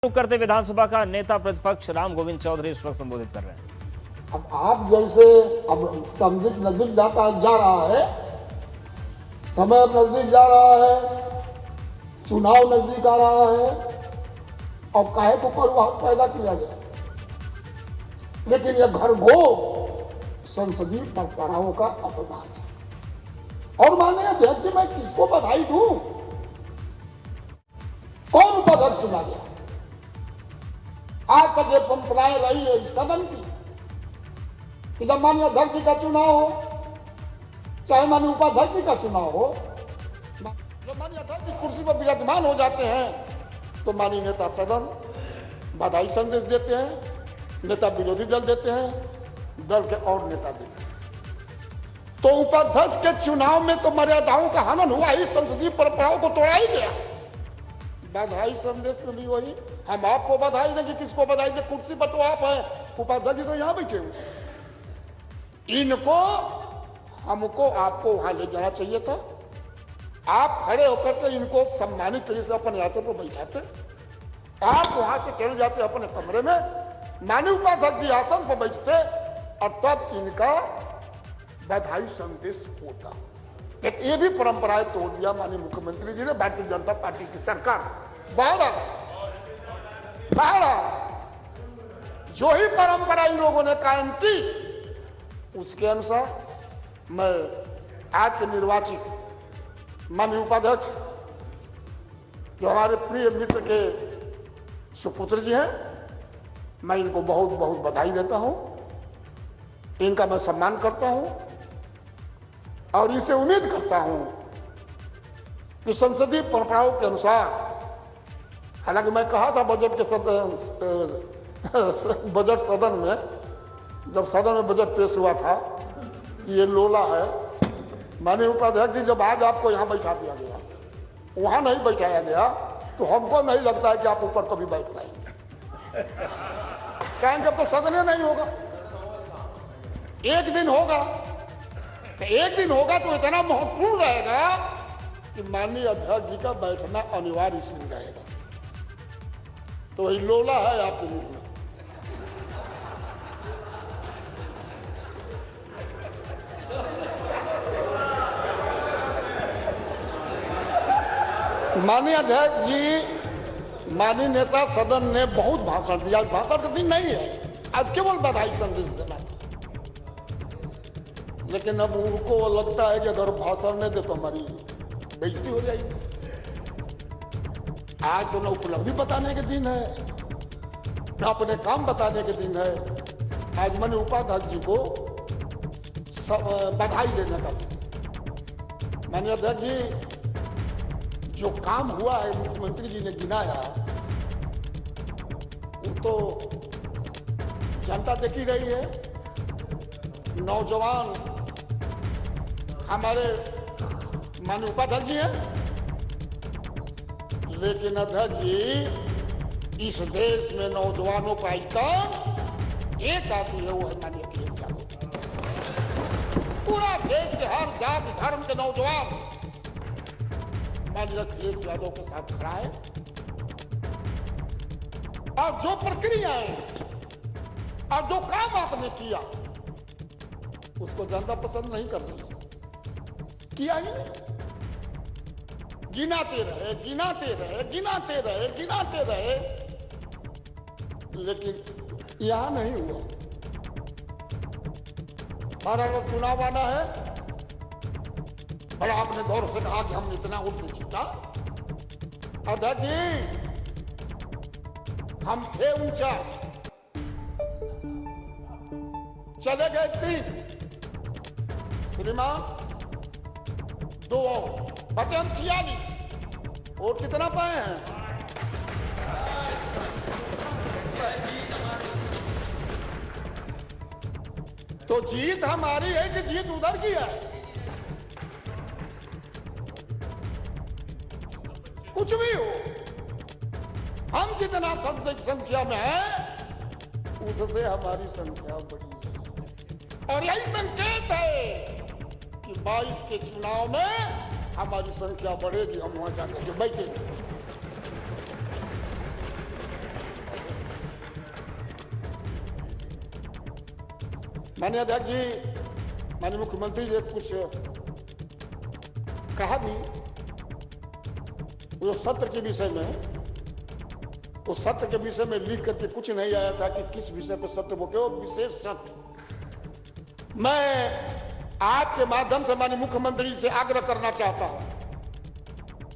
करते विधानसभा का नेता प्रतिपक्ष राम गोविंद चौधरी इस वक्त संबोधित कर रहे हैं। अब आप जैसे अब संगीत नजदीक जा रहा है, समय नजदीक जा रहा है, चुनाव नजदीक आ रहा है और काहे को परिवार पैदा किया गया। लेकिन यह घरघोर संसदीय परंपराओं का अपमान है। और माननीय अध्यक्ष, मैं किसको बधाई दूं? कौन उपाध्यक्ष चुना गया? आज तक ये परंपराएं रही है सदन की कि जब माननीय अध्यक्ष का चुनाव हो, चाहे माननीय उपाध्यक्ष का चुनाव हो, जब माननीय अध्यक्ष कुर्सी पर विराजमान हो जाते हैं तो माननीय नेता सदन बधाई संदेश देते हैं, नेता विरोधी दल देते हैं, दल के और नेता देते हैं। तो उपाध्यक्ष के चुनाव में तो मर्यादाओं का हनन हुआ ही, संसदीय परंपराओं को तोड़ा ही गया। बधाई संदेश में भी वही, हम आपको बधाई देंगे। किसको बधाई दे? कुर्सी पर तो आप हैं, उपाध्यक्ष तो यहां बैठे हुए। इनको हमको आपको वहां ले जाना चाहिए था। आप खड़े होकर के इनको सम्मानित तरीके से अपने आसन पर बैठाते, आप वहां से चले जाते अपने कमरे में, माननीय उपाध्यक्ष जी आसन पर बैठते और तब इनका बधाई संदेश होता। लेकिन ये भी परंपराएं तोड़ दिया माननीय मुख्यमंत्री जी ने, भारतीय जनता पार्टी की सरकार। बारह जो ही परंपरा इन लोगों ने कायम की, उसके अनुसार मैं आज के निर्वाचित माननीय उपाध्यक्ष जो हमारे प्रिय मित्र के सुपुत्र जी हैं, मैं इनको बहुत बहुत बधाई देता हूं, इनका मैं सम्मान करता हूं और इसे उम्मीद करता हूं कि संसदीय परंपराओं के अनुसार, हालांकि मैं कहा था बजट सदन में, जब सदन में बजट पेश हुआ था, ये लोला है माननीय उपाध्यक्ष जी, जब आज आपको यहां बैठा दिया गया, वहां नहीं बैठाया गया, तो हमको नहीं लगता है कि आप ऊपर कभी बैठ पाएंगे। कहेंगे जब तो सदन ही नहीं होगा, एक दिन होगा, तो एक दिन होगा तो इतना महत्वपूर्ण रहेगा कि माननीय अध्यक्ष जी का बैठना अनिवार्य इसलिए रहेगा। तो वही लोला है आपके मुख में। माननीय अध्यक्ष जी, माननीय नेता सदन ने बहुत भाषण दिया। भाषण का दिन नहीं है, आज केवल बधाई संदेश देना था। लेकिन अब उनको लगता है कि अगर भाषण नहीं दे तो हमारी बेइज्जती हो जाएगी। आज तो न उपलब्धि बताने के दिन है, न अपने काम बताने के दिन है। आज माननीय उपाध्यक्ष जी को बधाई देने का। माननीय अध्यक्ष जी, जो काम हुआ है मुख्यमंत्री जी ने गिनाया, वो तो जनता देख ही रही है। नौजवान हमारे माननीय उपाध्यक्ष जी हैं, लेकिन अध्यक्ष जी, इस देश में नौजवानों का आइकन एक आदमी है, वो है माननीय अखिलेश यादव। पूरा देश के हर जाति धर्म के नौजवान माननीय अखिलेश यादव के साथ खड़ा है। और जो प्रक्रियाएं और जो काम आपने किया, उसको जनता पसंद नहीं कर रही, किया ही नहीं। गिनाते रहे, गिनाते रहे, गिनाते रहे, गिनाते रहे, लेकिन यहां नहीं हुआ। महाराष्ट्र चुनाव आना है, बड़ा आपने गौर से कहा कि हम इतना वोट से जीता। अध्यक्ष जी, हम थे 49, चले गए 3, श्रीमान 2 और बचे हम 46। वोट कितना पाए हैं? तो जीत हमारी है कि जीत उधर की है? कुछ भी हो, हम जितना संख्या में है, उससे हमारी संख्या बड़ी है। और यही संकेत है कि 22 के चुनाव में हमारी संख्या बढ़ेगी, हम वहां जाकर के बैठेंगे। माननीय अध्यक्ष जी, माननीय मुख्यमंत्री जी कुछ कहा भी वो सत्र के विषय में, उस सत्र के विषय में लिख करके कुछ नहीं आया था कि किस विषय पर सत्र वो केवल विशेष सत्र। मैं आपके माध्यम से माननीय मुख्यमंत्री से आग्रह करना चाहता हूं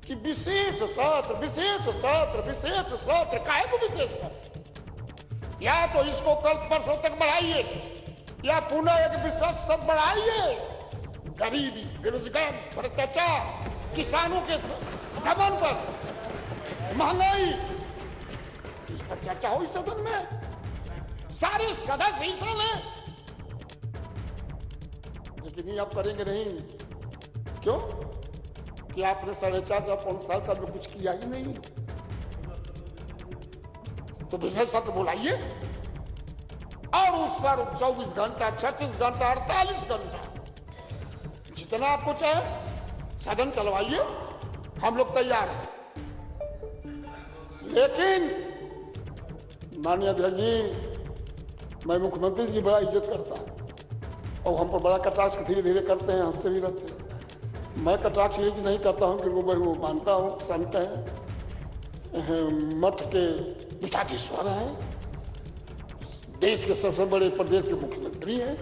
कि विशेष सत्र, विशेष सत्र, विशेष सत्र, काहे को विशेष सत्र? या तो इसको कल परसों तक बढ़ाइए या पुनः एक विशेष सत्र बढ़ाइए। गरीबी, बेरोजगार, भ्रष्टाचार, किसानों के दमन पर, महंगाई, इस पर चर्चा हो इस सदन में, सारे सदस्य हिस्सा लें। लेकिन ये आप करेंगे नहीं। क्यों? कि आपने 4.5 साल का कुछ किया ही नहीं। तो विशेष सत्र बुलाइए और उस पर 24 घंटा, 36 घंटा, 48 घंटा, जितना आपको चाहे सदन चलवाइए, हम लोग तैयार हैं। लेकिन माननीय अध्यक्ष जी, मैं मुख्यमंत्री जी की बड़ा इज्जत करता हूं और हम पर बड़ा कटाक्ष धीरे धीरे करते हैं, हंसते भी रहते हैं। मैं कटाक्ष नहीं करता हूं कि वो मानता हूं, संत हैं, मठ के पीठाधीश्वर हैं, देश के सबसे बड़े प्रदेश के मुख्यमंत्री हैं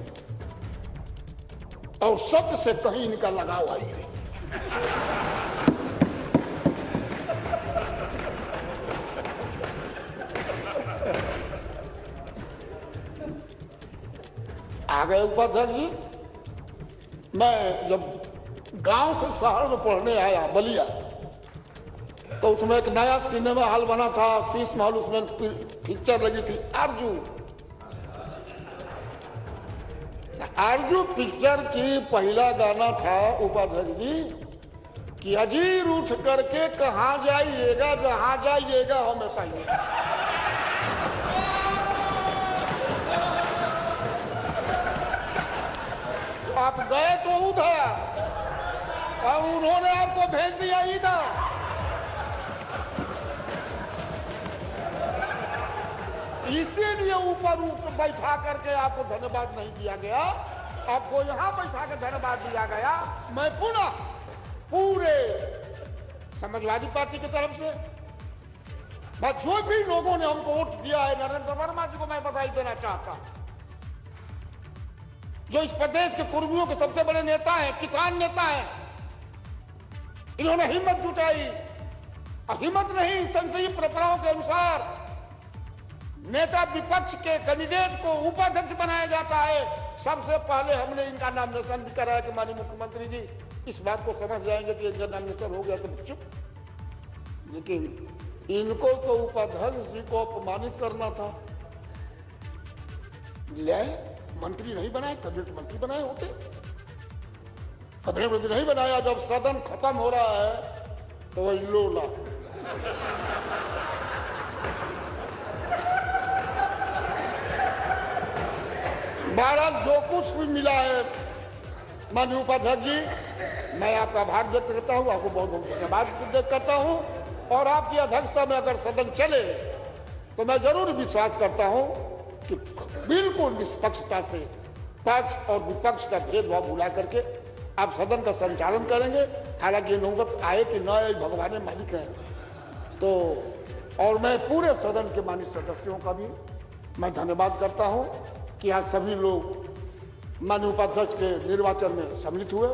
और सत्य से कहीं इनका लगाव आई नहीं। आ गए उपाध्यक्ष जी। मैं जब गांव से शहर में पढ़ने आया बलिया, तो उसमें एक नया सिनेमा हॉल बना था, शीश महल, उसमें पिक्चर लगी थी अर्जुन। अर्जुन पिक्चर की पहला गाना था उपाध्यक्ष जी कि अजीर उठ करके कहां जाइएगा, जहां जाइएगा हमें पाइएगा। आप गए तो उधर और उन्होंने आपको भेज दिया इधर। इसीलिए ऊपर बैठा करके आपको धन्यवाद नहीं दिया गया, आपको यहां बैठा कर धन्यवाद दिया गया। मैं पुनः पूरे समाजवादी पार्टी की तरफ से जो भी लोगों ने हमको वोट दिया है, नरेंद्र वर्मा जी को मैं बधाई देना चाहता हूं, जो इस प्रदेश के कुर्मियों के सबसे बड़े नेता हैं, किसान नेता हैं। इन्होंने हिम्मत जुटाई और हिम्मत नहीं, संसदीय परंपराओं के अनुसार नेता विपक्ष के कैंडिडेट को उपाध्यक्ष बनाया जाता है। सबसे पहले हमने इनका नॉमिनेशन भी कराया कि माननीय मुख्यमंत्री जी इस बात को समझ जाएंगे कि इनका नॉमिनेशन हो गया तो चुप। लेकिन इनको तो उपाध्यक्ष जी को अपमानित करना था, ले मंत्री नहीं बनाए, कैबिनेट मंत्री बनाए होते। कैबिनेट मंत्री नहीं बनाया, जब सदन खत्म हो रहा है तो वही लोला। बहरहाल जो कुछ भी मिला है माननीय उपाध्यक्ष जी, मैं आपका आभार व्यक्त करता हूं, आपको बहुत बहुत धन्यवाद व्यक्त करता हूं। और आपकी अध्यक्षता में अगर सदन चले तो मैं जरूर विश्वास करता हूं कि बिल्कुल निष्पक्षता से पक्ष और विपक्ष का भेदभाव भुला करके आप सदन का संचालन करेंगे। हालांकि नौबत आए कि न आए, भगवान मालिक है। तो और मैं पूरे सदन के माननीय सदस्यों का भी मैं धन्यवाद करता हूं कि आज सभी लोग माननीय उपाध्यक्ष के निर्वाचन में सम्मिलित हुए।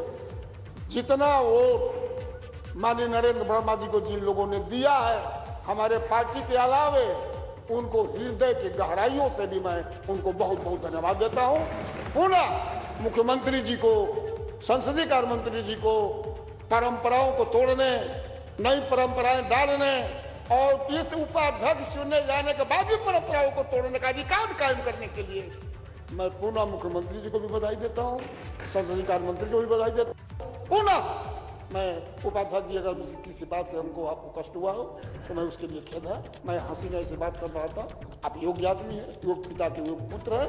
जितना वोट माननीय नरेंद्र वर्मा जी को जिन लोगों ने दिया है, हमारे पार्टी के अलावे उनको हृदय की गहराइयों से भी मैं उनको बहुत बहुत धन्यवाद देता हूं। पुनः मुख्यमंत्री जी को, संसदीय कार्य मंत्री जी को परंपराओं को तोड़ने, नई परंपराएं डालने और इस उपाध्यक्ष चुने जाने के बाद भी परंपराओं को तोड़ने का अधिकार कायम करने के लिए मैं पुनः मुख्यमंत्री जी को भी बधाई देता हूं, संसदीय कार्य मंत्री को भी बधाई देता हूं। पुनः मैं उपाध्यक्ष जी, अगर किसी बात से हमको आपको कष्ट हुआ हो तो मैं उसके लिए खेद है। मैं हंसी में ऐसी बात कर रहा था। आप योग्य आदमी है, योग पिता के योग पुत्र है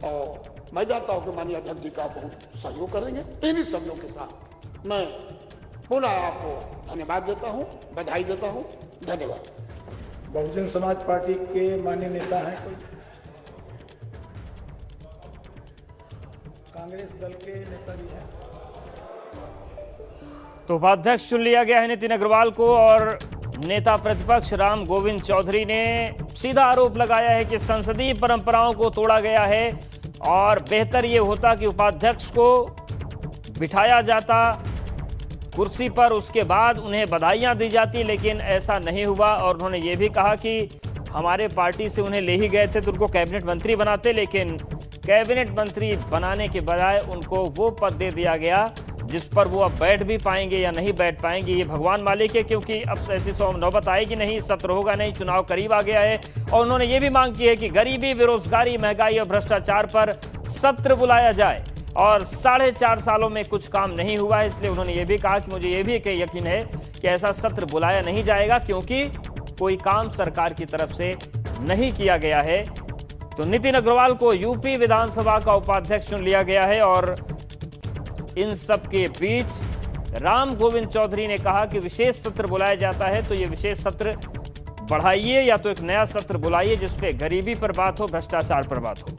और मैं जानता हूं कि माननीय अध्यक्ष जी का बहुत सहयोग करेंगे। इन्हीं सहयोग के साथ मैं पुनः आपको धन्यवाद देता हूं, बधाई देता हूं। धन्यवाद। बहुजन समाज पार्टी के माननीय नेता हैं कोई? कांग्रेस दल के नेताजी हैं। तो उपाध्यक्ष चुन लिया गया है नितिन अग्रवाल को, और नेता प्रतिपक्ष राम गोविंद चौधरी ने सीधा आरोप लगाया है कि संसदीय परंपराओं को तोड़ा गया है और बेहतर ये होता कि उपाध्यक्ष को बिठाया जाता कुर्सी पर, उसके बाद उन्हें बधाइयां दी जाती, लेकिन ऐसा नहीं हुआ। और उन्होंने ये भी कहा कि हमारे पार्टी से उन्हें ले ही गए थे तो उनको कैबिनेट मंत्री बनाते, लेकिन कैबिनेट मंत्री बनाने के बजाय उनको वो पद दे दिया गया जिस पर वो अब बैठ भी पाएंगे या नहीं बैठ पाएंगे ये भगवान मालिक है, क्योंकि अब ऐसी नौबत आएगी नहीं, सत्र होगा नहीं, चुनाव करीब आ गया है। और उन्होंने ये भी मांग की है कि गरीबी, बेरोजगारी, महंगाई और भ्रष्टाचार पर सत्र बुलाया जाए। और 4.5 सालों में कुछ काम नहीं हुआ है, इसलिए उन्होंने ये भी कहा कि मुझे ये भी यकीन है कि ऐसा सत्र बुलाया नहीं जाएगा क्योंकि कोई काम सरकार की तरफ से नहीं किया गया है। तो नितिन अग्रवाल को यूपी विधानसभा का उपाध्यक्ष चुन लिया गया है। और इन सब के बीच राम गोविंद चौधरी ने कहा कि विशेष सत्र बुलाया जाता है तो ये विशेष सत्र बढ़ाइए या तो एक नया सत्र बुलाइए जिसपे गरीबी पर बात हो, भ्रष्टाचार पर बात हो।